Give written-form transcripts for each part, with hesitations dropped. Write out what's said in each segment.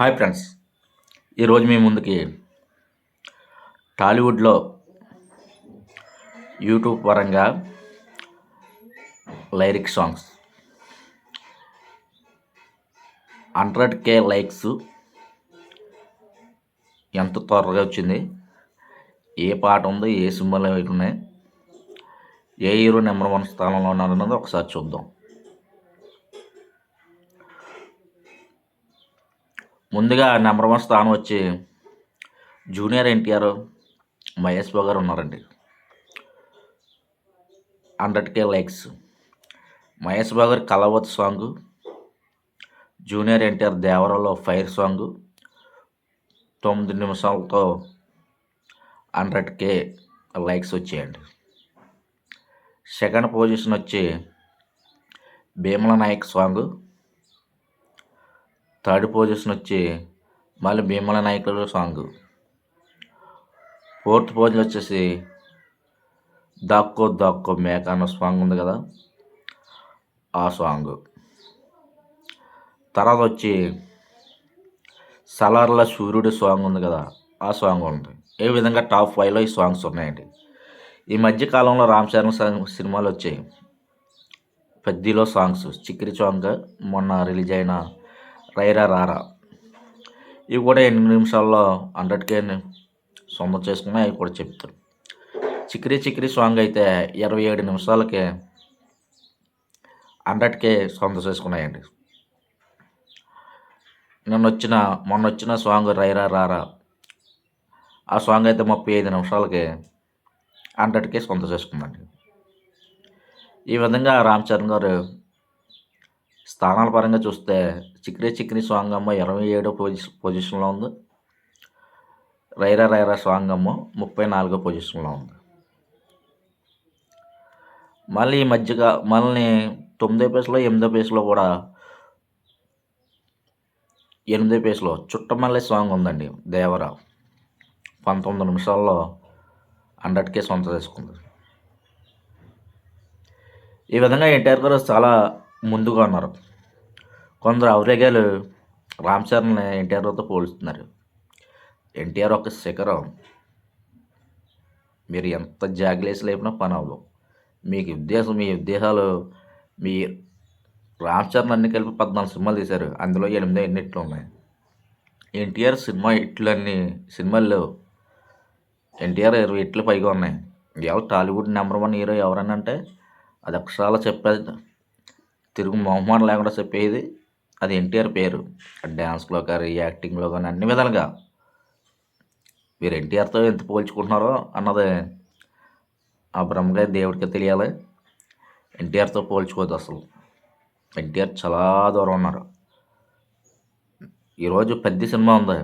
Hi friends, ఈరోజు మీ ముందుకి టాలీవుడ్లో యూట్యూబ్ పరంగా లిరిక్ సాంగ్స్ 100K లైక్స్ ఎంత త్వరగా వచ్చింది, ఏ పాట ఉందో, ఏ సినిమాలు ఉన్నాయి, ఏ హీరో నెంబర్ 1 స్థానంలో ఉన్నారన్నది ఒకసారి చూద్దాం. ముందుగా నెంబర్ 1 స్థానం వచ్చి జూనియర్ ఎన్టీఆర్, మహేష్ బాబు గారు ఉన్నారండి. 100K likes. మహేష్ బాబు గారి కలవత్ సాంగ్, జూనియర్ ఎన్టీఆర్ దేవరలో ఫైర్ సాంగ్ 9 నిమిషాలతో 100K లైక్స్ వచ్చాయండి. సెకండ్ పొజిషన్ వచ్చి Bheemla Nayak song. Third position వచ్చి మళ్ళీ భీమల నాయకుల సాంగ్. ఫోర్త్ పొజిషన్ వచ్చేసి దాక్కో దాక్కో మేక అన్న సాంగ్ ఉంది కదా, ఆ సాంగ్. తర్వాత వచ్చి సలార్ల సూర్యుడు సాంగ్ ఉంది కదా, ఆ సాంగ్ ఉంది. ఏ విధంగా టాప్ 5లో ఈ సాంగ్స్ ఉన్నాయండి. ఈ మధ్యకాలంలో రామ్ చరణ్ సినిమాలు వచ్చాయి. పెద్దలో సాంగ్స్, చిక్కిరి సాంగ్, మొన్న రిలీజ్ అయిన రైరా రారా, ఇవి కూడా 8 నిమిషాల్లో 100K సొంతం చేసుకున్నాయి. అవి కూడా చెప్తారు. చిక్కిరి చిక్కిరి సాంగ్ అయితే 27 నిమిషాలకే 100K సొంతం చేసుకున్నాయండి. మొన్న వచ్చిన సాంగ్ రైరా రారా, ఆ సాంగ్ అయితే 35 నిమిషాలకే 100K సొంతం చేసుకుందండి. ఈ విధంగా రామ్ చరణ్ గారు స్థానాల పరంగా చూస్తే చిక్కిరి చిక్కిరి సాంగ్ అమ్మ 27వ పొజిషన్లో ఉంది. రైరా రైరా సాంగ్ అమ్మ 34వ పొజిషన్లో ఉంది. మళ్ళీ ఈ మధ్యగా 9వ ప్లేస్లో 8వ ప్లేస్లో కూడా 8వ ప్లేస్లో చుట్టమల్లె సాంగ్ ఉందండి. దేవర 19 నిమిషాల్లో 100K సొంతం చేసుకుంది. ఈ విధంగా ఎన్టీఆర్ గారు చాలా ముందుగా ఉన్నారు. కొందరు అవరేగాలు రామ్ చరణ్ ఎన్టీఆర్తో పోలుస్తున్నారు. ఎన్టీఆర్ ఒక శిఖరం. మీరు ఎంత జాగ్లేసి లేపినా పని అవ్వదు. మీ ఉద్దేశాలు మీ రామ్ చరణ్ అన్ని కలిపి 14 సినిమాలు తీశారు. అందులో 8 ఎన్నిట్లు ఉన్నాయి. ఎన్టీఆర్ సినిమాలు లేవు. ఎన్టీఆర్ 20 హిట్లు పైగా ఉన్నాయి. ఎవరు టాలీవుడ్ నెంబర్ 1 హీరో ఎవరని అంటే అది అక్షరాలు చెప్పేది, తిరుగు మొహమాట లేకుండా చెప్పేది అది ఎన్టీఆర్ పేరు. డ్యాన్స్లో కానీ, యాక్టింగ్లో కానీ, అన్ని విధాలుగా. మీరు ఎన్టీఆర్తో ఎంత పోల్చుకుంటున్నారో అన్నది ఆ బ్రహ్మగారి దేవుడికి తెలియాలి. ఎన్టీఆర్తో పోల్చుకోవద్దు అసలు. ఎన్టీఆర్ చాలా దూరం ఉన్నారు. ఈరోజు పెద్ద సినిమా ఉంది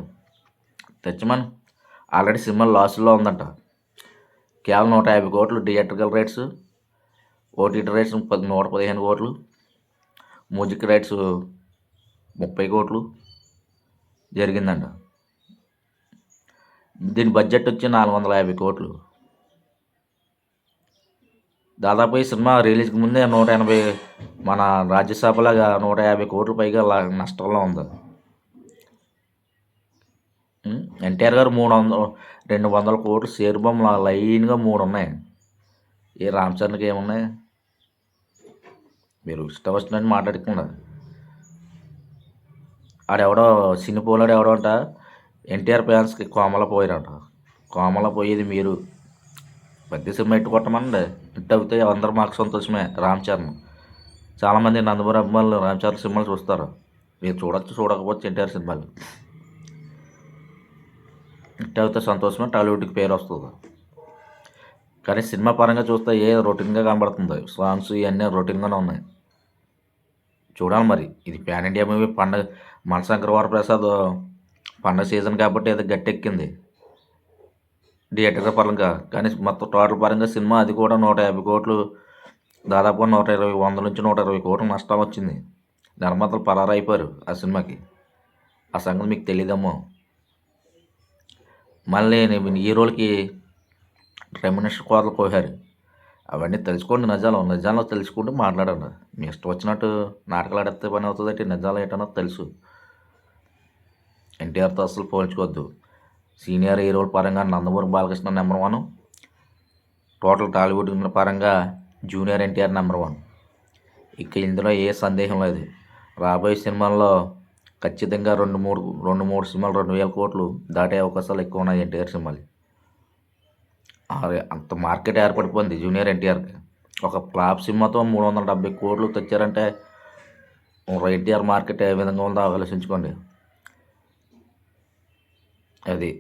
తెచ్చమని, ఆల్రెడీ సినిమా లాస్లో ఉందంట. కేవలం 150 కోట్లు థియేట్రికల్ రైట్స్, ఓటీటీ రైట్స్ 115 కోట్లు, మ్యూజిక్ రైట్స్ 30 కోట్లు జరిగిందంట. దీని బడ్జెట్ వచ్చి 450 కోట్లు. దాదాపు ఈ సినిమా రిలీజ్కి ముందే 180, మన రాజ్యసభలాగా 150 కోట్లు పైగా నష్టంలో ఉంది. ఎన్టీఆర్ గారు 200 కోట్లు షేర్ బొమ్మలు లైన్గా 3 ఉన్నాయి. ఈ రామ్ చరణ్కి ఏమున్నాయి? మీరు ఇష్టం వచ్చినట్టు మాట్లాడకుండా. ఆడెవడో సినిపోలాడు ఎవడో అంట ఎన్టీఆర్ ఫ్యాన్స్కి కోమల పోయారంట. కోమల పోయేది మీరు. పెద్ద సినిమా ఇట్టు కొట్టమండి. ఇట్టు అవుతే అందరూ మాకు సంతోషమే. రామ్ చరణ్ చాలామంది నందమూరి అభిమానులు రామ్ చరణ్ సినిమాలు చూస్తారు. మీరు చూడకపోతే ఎన్టీఆర్ సినిమాలు. ఇట్టు అవుతే సంతోషమే, టాలీవుడ్కి పేరు వస్తుంది. కానీ సినిమా పరంగా చూస్తే రొటీన్గా కనబడుతుంది. సాంగ్స్ ఇవన్నీ రొటీన్గానే ఉన్నాయి. చూడాలి మరి. ఇది ప్యాన్ ఇండియా మూవీ. పండగ మనశంకర్ వరప్రసాద్ పండగ సీజన్ కాబట్టి ఏదో గట్టెక్కింది థియేటర్ పరంగా. కానీ మొత్తం టోటల్ పరంగా సినిమా అది కూడా 150 కోట్లు, దాదాపు 100 నుంచి 120 కోట్లు నష్టం వచ్చింది. నిర్మాతలు పరారైపోయారు ఆ సినిమాకి. ఆ సంగతి మీకు తెలియదేమో. మళ్ళీ హీరోలకి రెమ్యునరేషన్ కోతలు కోసారు. అవన్నీ తెలుసుకోండి. నిజాలు తెలుసుకుంటూ మాట్లాడండి. మీ ఇష్టం వచ్చినట్టు నాటకాలు ఆడితే పని అవుతుందంటే నిజాలు ఏంటన్నది తెలుసు. ఎన్టీఆర్తో అసలు పోల్చుకోవద్దు. సీనియర్ హీరోల పరంగా నందమూరి బాలకృష్ణ నెంబర్ 1, టోటల్ టాలీవుడ్ పరంగా జూనియర్ ఎన్టీఆర్ నెంబర్ 1. ఇక ఇందులో ఏ సందేహం లేదు. రాబోయే సినిమాల్లో ఖచ్చితంగా 2-3 సినిమాలు 2,000 కోట్లు దాటే అవకాశాలు ఎక్కువ ఉన్నాయి ఎన్టీఆర్ సినిమాలు. అంత మార్కెట్ ఏర్పడిపోయింది జూనియర్ ఎన్టీఆర్కి. ఒక ఫ్లాప్ సినిమాతో 370 కోట్లు తెచ్చారంటే ఎన్టీఆర్ మార్కెట్ ఏ విధంగా ఉందో ఆలోచించుకోండి. అది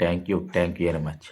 థ్యాంక్ యూ వెరీ మచ్.